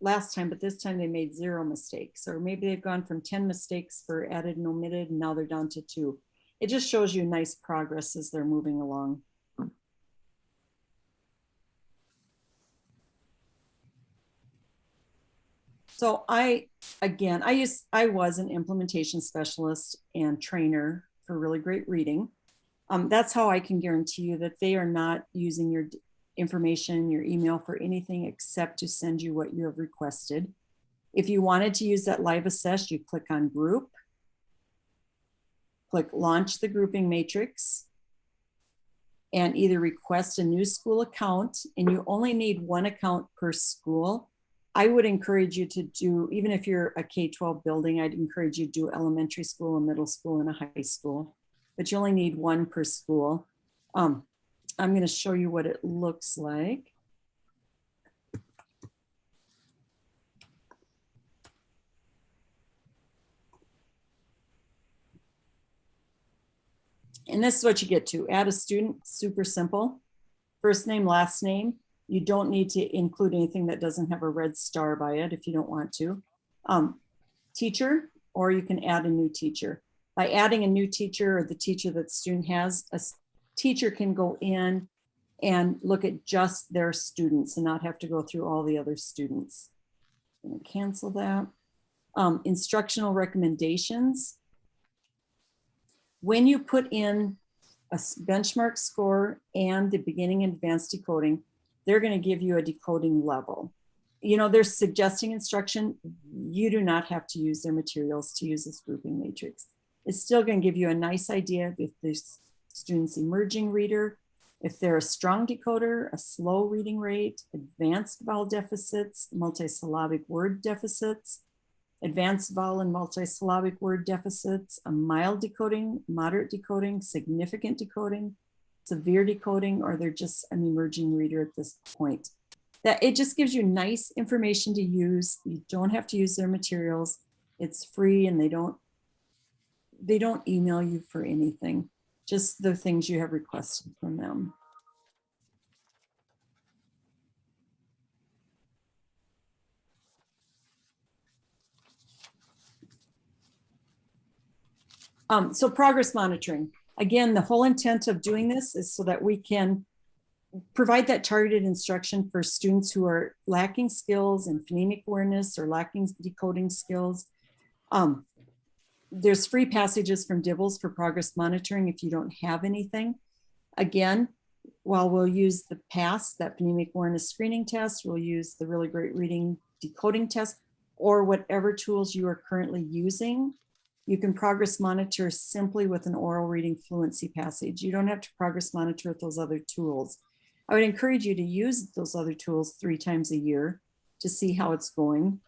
Speaker 1: last time, but this time they made 0 mistakes. Or maybe they've gone from 10 mistakes for added and omitted, and now they're down to 2. It just shows you nice progress as they're moving along. So I was an implementation specialist and trainer for Really Great Reading. That's how I can guarantee you that they are not using your information, your email for anything except to send you what you have requested. If you wanted to use that live assess, you click on group, click launch the grouping matrix, and either request a new school account, and you only need 1 account per school. I would encourage you to do, even if you're a K-12 building, I'd encourage you to do elementary school, a middle school, and a high school, but you only need 1 per school. I'm going to show you what it looks like. And this is what you get to. Add a student, super simple. First name, last name. You don't need to include anything that doesn't have a red star by it if you don't want to. Teacher, or you can add a new teacher. By adding a new teacher or the teacher that the student has, a teacher can go in and look at just their students and not have to go through all the other students. I'm going to cancel that. Instructional recommendations. When you put in a benchmark score and the beginning and advanced decoding, they're going to give you a decoding level. You know, they're suggesting instruction. You do not have to use their materials to use this grouping matrix. It's still going to give you a nice idea if the student's emerging reader, if they're a strong decoder, a slow reading rate, advanced vowel deficits, multisyllabic word deficits, advanced vowel and multisyllabic word deficits, a mild decoding, moderate decoding, significant decoding, severe decoding, or they're just an emerging reader at this point. That it just gives you nice information to use. You don't have to use their materials. It's free, and they don't email you for anything, just the things you have requested from them. So progress monitoring. Again, the whole intent of doing this is so that we can provide that targeted instruction for students who are lacking skills in phonemic awareness or lacking decoding skills. There's free passages from DIBELS for progress monitoring if you don't have anything. Again, while we'll use the PASS, that phonemic awareness screening test, we'll use the Really Great Reading decoding test, or whatever tools you are currently using. You can progress monitor simply with an oral reading fluency passage. You don't have to progress monitor with those other tools. I would encourage you to use those other tools 3 times a year to see how it's going,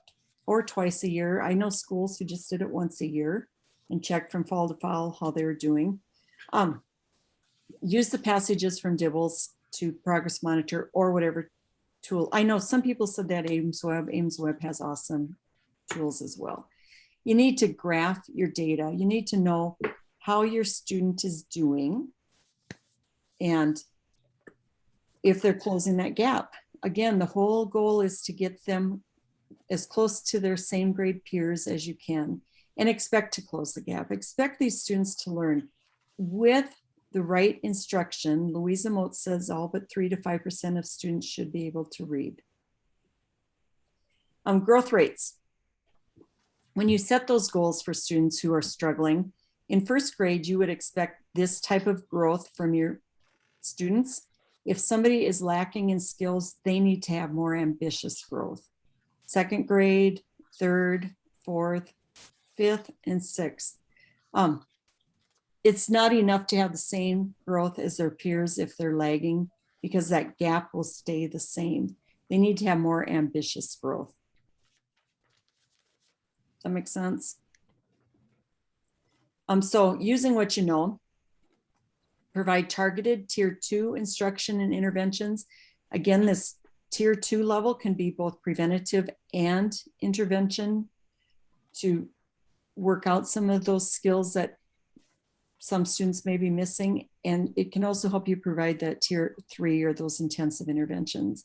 Speaker 1: or twice a year. I know schools who just did it once a year and checked from fall to fall how they were doing. Use the passages from DIBELS to progress monitor or whatever tool. I know some people said that AIMSweb has awesome tools as well. You need to graph your data. You need to know how your student is doing and if they're closing that gap. Again, the whole goal is to get them as close to their same grade peers as you can and expect to close the gap. Expect these students to learn with the right instruction. Louisa Moat says all but 3 to 5% of students should be able to read. Growth rates. When you set those goals for students who are struggling, in first grade, you would expect this type of growth from your students. If somebody is lacking in skills, they need to have more ambitious growth. Second grade, third, fourth, fifth, and sixth. It's not enough to have the same growth as their peers if they're lagging, because that gap will stay the same. They need to have more ambitious growth. That makes sense? So using what you know, provide targeted tier 2 instruction and interventions. Again, this tier 2 level can be both preventative and intervention to work out some of those skills that some students may be missing. And it can also help you provide that tier 3 or those intensive interventions.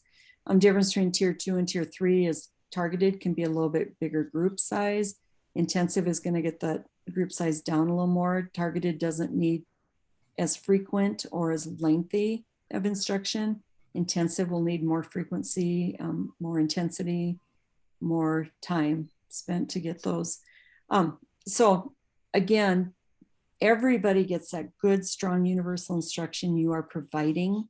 Speaker 1: Difference between tier 2 and tier 3 is targeted can be a little bit bigger group size. Intensive is going to get that group size down a little more. Targeted doesn't need as frequent or as lengthy of instruction. Intensive will need more frequency, more intensity, more time spent to get those. So again, everybody gets that good, strong universal instruction you are providing.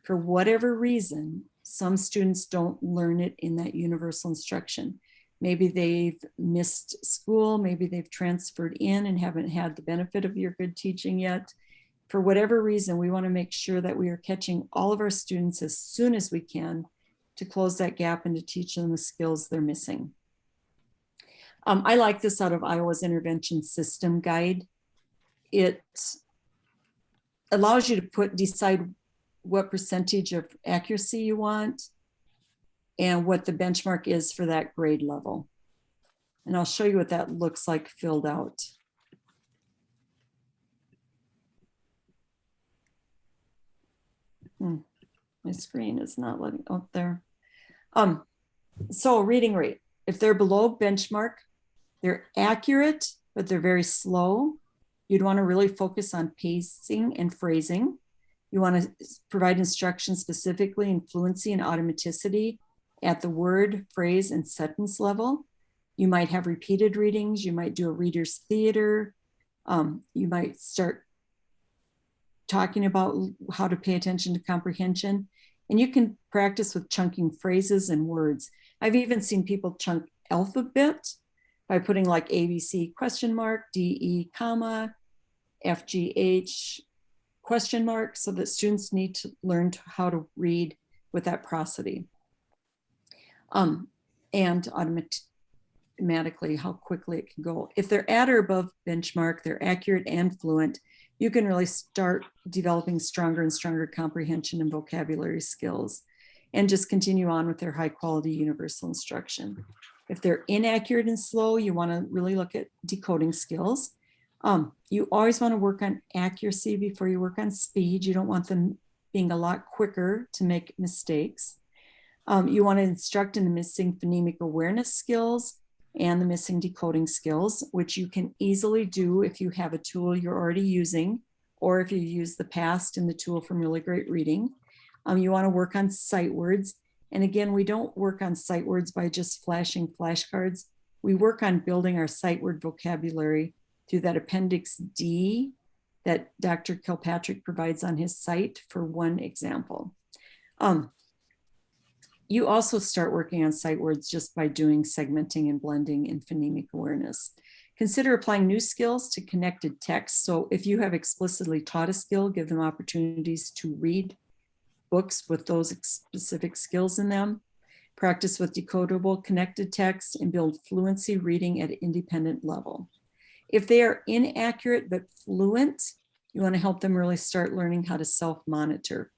Speaker 1: For whatever reason, some students don't learn it in that universal instruction. Maybe they've missed school, maybe they've transferred in and haven't had the benefit of your good teaching yet. For whatever reason, we want to make sure that we are catching all of our students as soon as we can to close that gap and to teach them the skills they're missing. I like this out of Iowa's Intervention System Guide. It allows you to decide what percentage of accuracy you want and what the benchmark is for that grade level. And I'll show you what that looks like filled out. My screen is not letting up there. So reading rate, if they're below benchmark, they're accurate, but they're very slow. You'd want to really focus on pacing and phrasing. You want to provide instruction specifically in fluency and automaticity at the word, phrase, and sentence level. You might have repeated readings. You might do a reader's theater. You might start talking about how to pay attention to comprehension. And you can practice with chunking phrases and words. I've even seen people chunk alphabet by putting like ABC question mark, DE comma, FGH question mark, so that students need to learn how to read with that prosody. And automatically how quickly it can go. If they're at or above benchmark, they're accurate and fluent, you can really start developing stronger and stronger comprehension and vocabulary skills and just continue on with their high quality universal instruction. If they're inaccurate and slow, you want to really look at decoding skills. You always want to work on accuracy before you work on speed. You don't want them being a lot quicker to make mistakes. You want to instruct in the missing phonemic awareness skills and the missing decoding skills, which you can easily do if you have a tool you're already using, or if you use the past in the tool from Really Great Reading. You want to work on sight words. And again, we don't work on sight words by just flashing flashcards. We work on building our sight word vocabulary through that Appendix D that Dr. Kilpatrick provides on his site for one example. You also start working on sight words just by doing segmenting and blending in phonemic awareness. Consider applying new skills to connected text. So if you have explicitly taught a skill, give them opportunities to read books with those specific skills in them. Practice with decodable connected text and build fluency reading at independent level. If they are inaccurate but fluent, you want to help them really start learning how to self-monitor.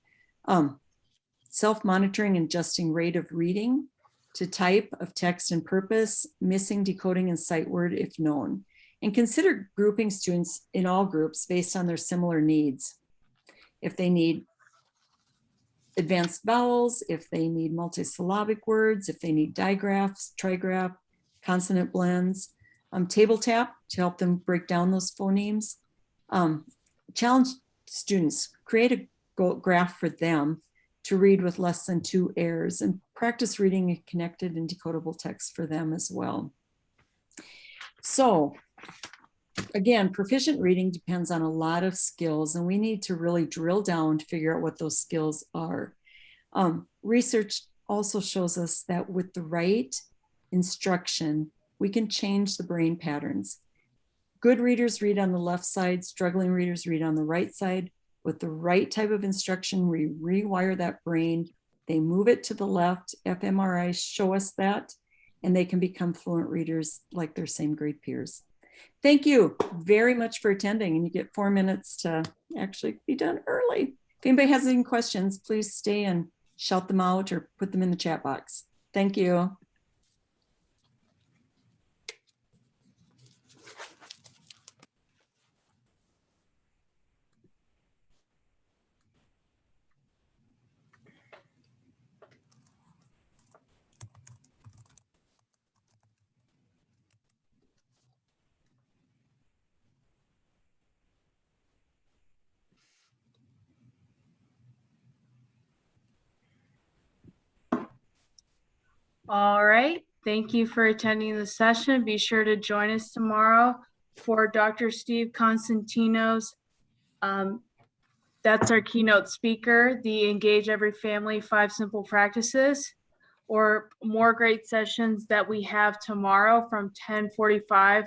Speaker 1: Self-monitoring and adjusting rate of reading to type of text and purpose, missing decoding and sight word if known. And consider grouping students in all groups based on their similar needs. If they need advanced vowels, if they need multisyllabic words, if they need digraphs, trigraph, consonant blends, table tap to help them break down those phonemes. Challenge students, create a graph for them to read with less than 2 errors, and practice reading a connected and decodable text for them as well. So again, proficient reading depends on a lot of skills, and we need to really drill down to figure out what those skills are. Research also shows us that with the right instruction, we can change the brain patterns. Good readers read on the left side, struggling readers read on the right side. With the right type of instruction, we rewire that brain. They move it to the left. fMRIs show us that. and they can become fluent readers like their same grade peers. Thank you very much for attending, and you get 4 minutes to actually be done early. If anybody has any questions, please stay and shout them out or put them in the chat box. Thank you.
Speaker 2: All right. Thank you for attending the session. Be sure to join us tomorrow for Dr. Steve Constantino's, that's our keynote speaker, the Engage Every Family 5 Simple Practices, or more great sessions that we have tomorrow from 10:45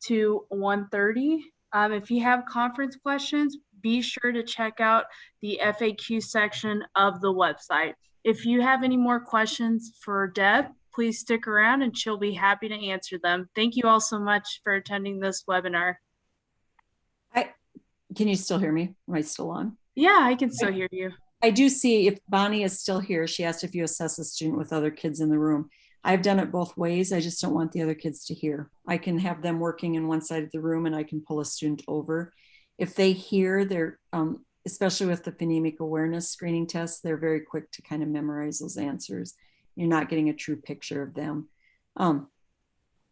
Speaker 2: to 1:30. If you have conference questions, be sure to check out the FAQ section of the website. If you have any more questions for Deb, please stick around and she'll be happy to answer them. Thank you all so much for attending this webinar.
Speaker 1: Can you still hear me? Am I still on?
Speaker 2: Yeah, I can still hear you.
Speaker 1: I do see if Bonnie is still here, she asked if you assess a student with other kids in the room. I've done it both ways. I just don't want the other kids to hear. I can have them working in one side of the room and I can pull a student over. If they hear, they're, especially with the phonemic awareness screening test, they're very quick to kind of memorize those answers. You're not getting a true picture of them.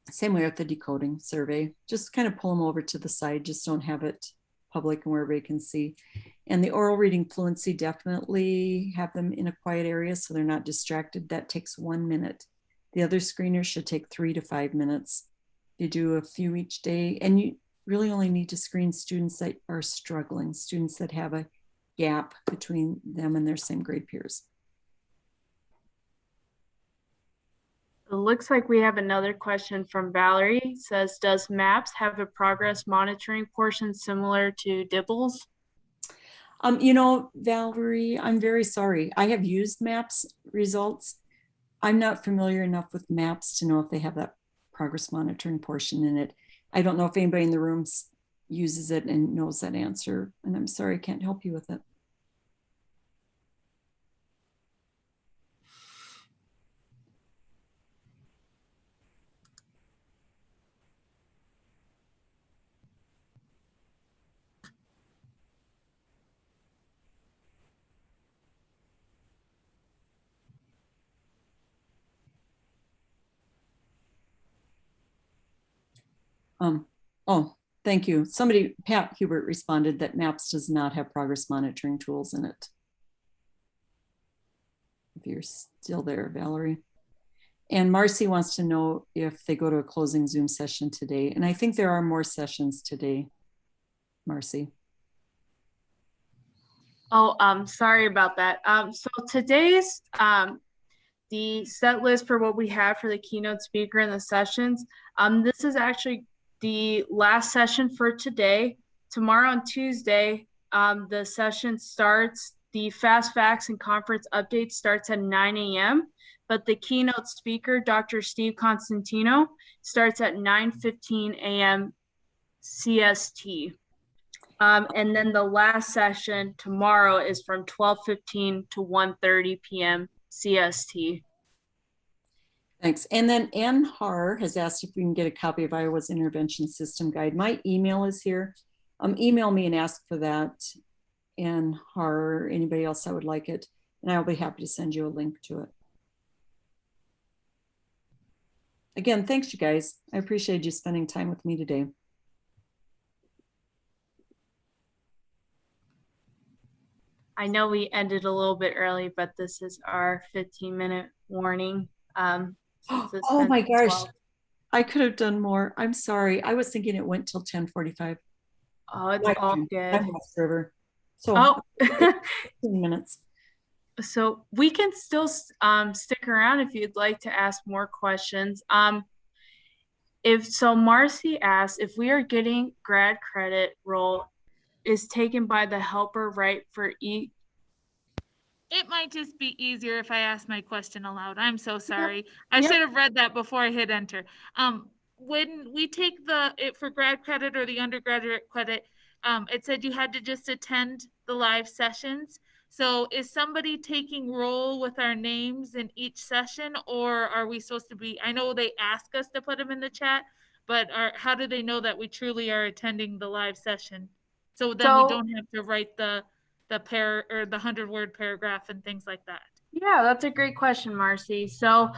Speaker 1: Same way with the decoding survey, just kind of pull them over to the side, just don't have it public and where everybody can see. And the oral reading fluency, definitely have them in a quiet area so they're not distracted. That takes 1 minute. The other screeners should take 3 to 5 minutes. You do a few each day, and you really only need to screen students that are struggling, students that have a gap between them and their same grade peers.
Speaker 2: It looks like we have another question from Valerie. It says, does MAPS have a progress monitoring portion similar to DIBBLES?
Speaker 1: You know, Valerie, I'm very sorry. I have used MAPS results. I'm not familiar enough with MAPS to know if they have that progress monitoring portion in it. I don't know if anybody in the room uses it and knows that answer, and I'm sorry, I can't help you with it. Oh, thank you. Somebody, Pat Hubert, responded that MAPS does not have progress monitoring tools in it. If you're still there, Valerie. And Marcy wants to know if they go to a closing Zoom session today. And I think there are more sessions today, Marcy.
Speaker 2: Oh, sorry about that. So today's, the set list for what we have for the keynote speaker and the sessions, this is actually the last session for today. Tomorrow on Tuesday, the session starts, the Fast Facts and Conference Update starts at 9 a.m., but the keynote speaker, Dr. Steve Constantino, starts at 9:15 a.m. CST. And then the last session tomorrow is from 12:15 to 1:30 p.m. CST.
Speaker 1: Thanks. And then Ann Har has asked if we can get a copy of Iowa's Intervention System Guide. My email is here. Email me and ask for that. Ann Har, anybody else that would like it, and I'll be happy to send you a link to it. Again, thanks you guys. I appreciate you spending time with me today.
Speaker 2: I know we ended a little bit early, but this is our 15-minute warning.
Speaker 1: Oh my gosh, I could have done more. I'm sorry. I was thinking it went till 10:45.
Speaker 2: Oh, it's all good.
Speaker 1: River. So
Speaker 2: oh.
Speaker 1: 15 minutes.
Speaker 2: So we can still stick around if you'd like to ask more questions. So Marcy asked if we are getting grad credit role is taken by the helper right for each.
Speaker 7: It might just be easier if I ask my question aloud. I'm so sorry. I
Speaker 2: Yep.
Speaker 7: should have read that before I hit enter. When we take it for grad credit or the undergraduate credit, it said you had to just attend the live sessions. So is somebody taking roll with our names in each session, or are we supposed to be, I know they ask us to put them in the chat, but how do they know that we truly are attending the live session? So then we don't have to write the 100-word paragraph and things like that.
Speaker 2: Yeah, that's a great question, Marcy. So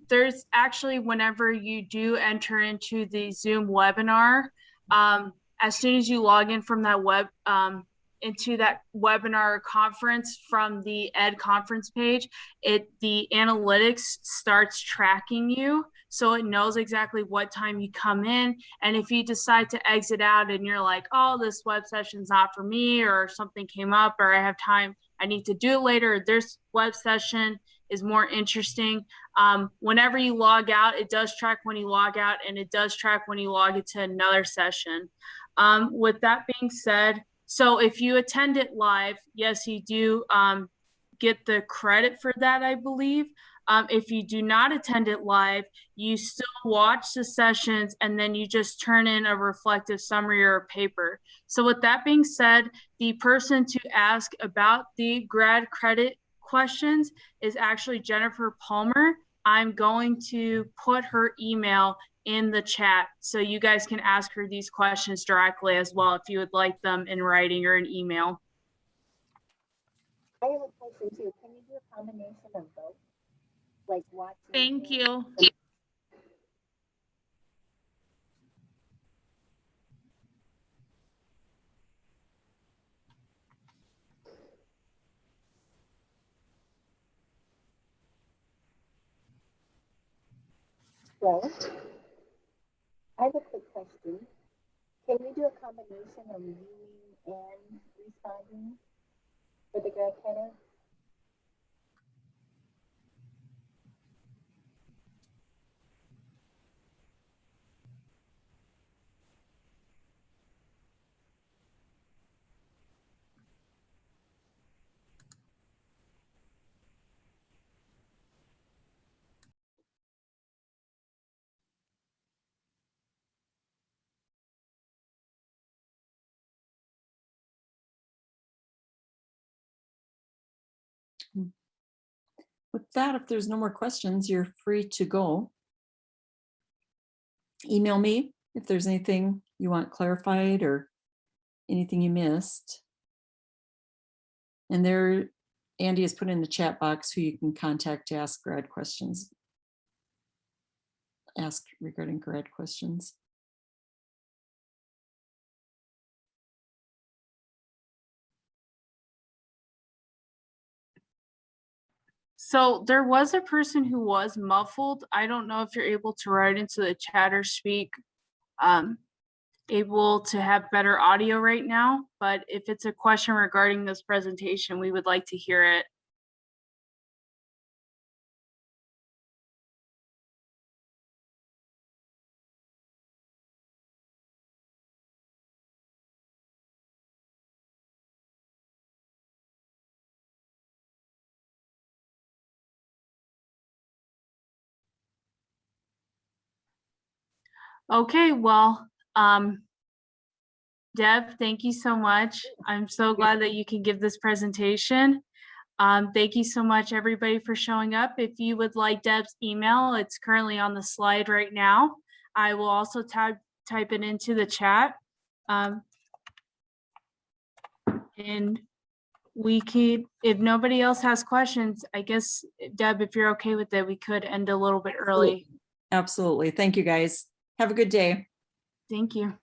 Speaker 2: there's actually, whenever you do enter into the Zoom webinar, as soon as you log in from that into that webinar conference from the Ed conference page, the analytics starts tracking you. So it knows exactly what time you come in. And if you decide to exit out and you're like, oh, this web session's not for me, or something came up, or I have time, I need to do it later, this web session is more interesting. Whenever you log out, it does track when you log out, and it does track when you log into another session. With that being said, so if you attend it live, yes, you do get the credit for that, I believe. If you do not attend it live, you still watch the sessions, and then you just turn in a reflective summary or a paper. So with that being said, the person to ask about the grad credit questions is actually Jennifer Palmer. I'm going to put her email in the chat so you guys can ask her these questions directly as well if you would like them in writing or an email.
Speaker 5: I have a question too. Can you do a combination of both? Like watching.
Speaker 7: Thank you.
Speaker 5: Well, I have a quick question. Can you do a combination of reading and responding for the grad credit?
Speaker 1: With that, if there's no more questions, you're free to go. Email me if there's anything you want clarified or anything you missed. And there, Andy has put in the chat box who you can contact to ask grad questions. Ask regarding grad questions.
Speaker 2: So there was a person who was muffled. I don't know if you're able to write into the chat or speak, able to have better audio right now, but if it's a question regarding this presentation, we would like to hear it. Okay, well, Deb, thank you so much. I'm so glad that you can give this presentation. Thank you so much, everybody, for showing up. If you would like Deb's email, it's currently on the slide right now. I will also type it into the chat. And we could, if nobody else has questions, I guess, Deb, if you're okay with it, we could end a little bit early.
Speaker 1: Absolutely. Thank you, guys. Have a good day.
Speaker 2: Thank you.